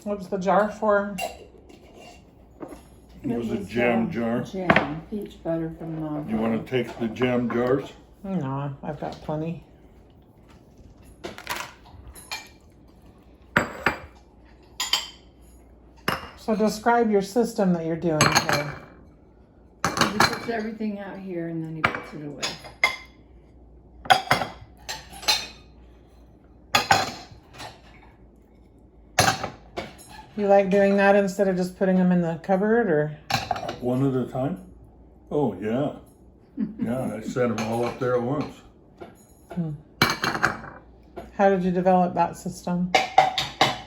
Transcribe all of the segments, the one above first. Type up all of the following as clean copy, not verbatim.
What's the jar for? It was a jam jar. Jam, peach butter from Mom. You want to take the jam jars? No, I've got plenty. So describe your system that you're doing here. He puts everything out here and then he puts it away. You like doing that instead of just putting them in the cupboard, or? One at a time? Oh, yeah. Yeah, I set them all up there at once. How did you develop that system? I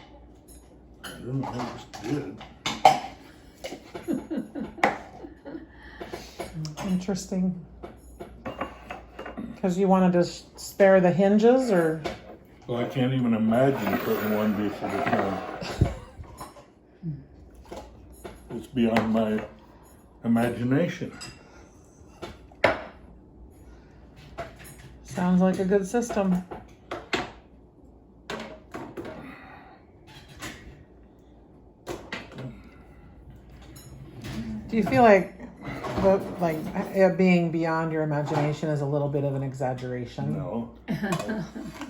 don't know, I just did. Interesting. Because you wanted to spare the hinges, or? Well, I can't even imagine putting one dish at a time. It's beyond my imagination. Sounds like a good system. Do you feel like it being beyond your imagination is a little bit of an exaggeration? No.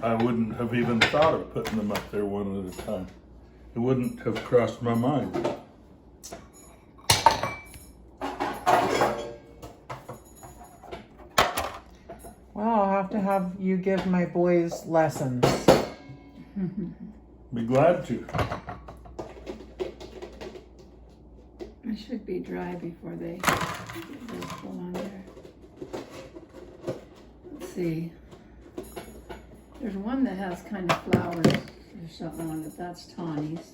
I wouldn't have even thought of putting them up there one at a time. It wouldn't have crossed my mind. Well, I'll have to have you give my boys lessons. Be glad to. It should be dry before they get those put on there. Let's see. There's one that has kind of flowers or something on it. That's Tawny's.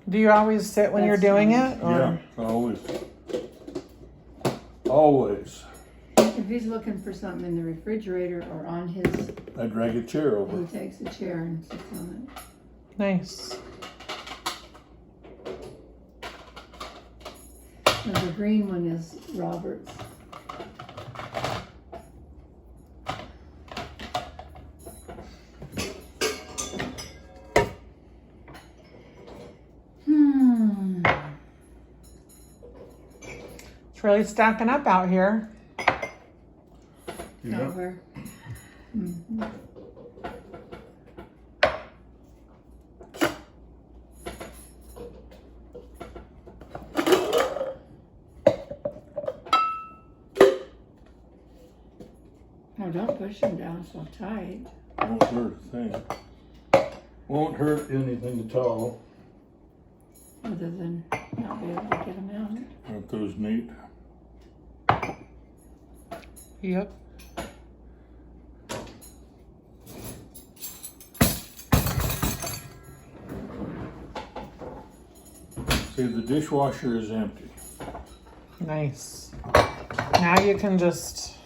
Do you always sit when you're doing it? Or? Yeah, always. Always. If he's looking for something in the refrigerator or on his, I drag a chair over. he takes a chair and sits on it. Nice. And the green one is Robert's. It's really stacking up out here. Yeah. Over. Mm-hmm. Oh, don't push them down so tight. Won't hurt a thing. Won't hurt anything at all. Other than not be able to get them out. Aren't those neat? Yep. See, the dishwasher is empty. Nice. Now you can just...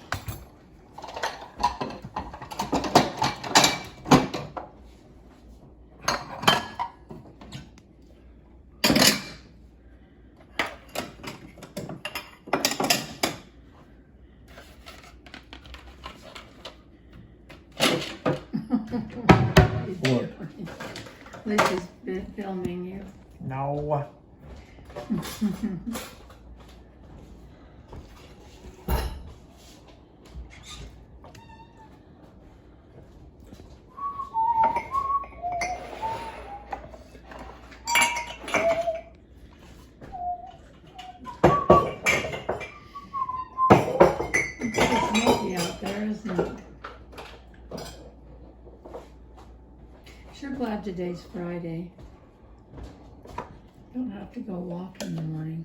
What? Lisa's filming you. No. It's smoky out there, isn't it? Sure glad today's Friday. Don't have to go walk in the morning.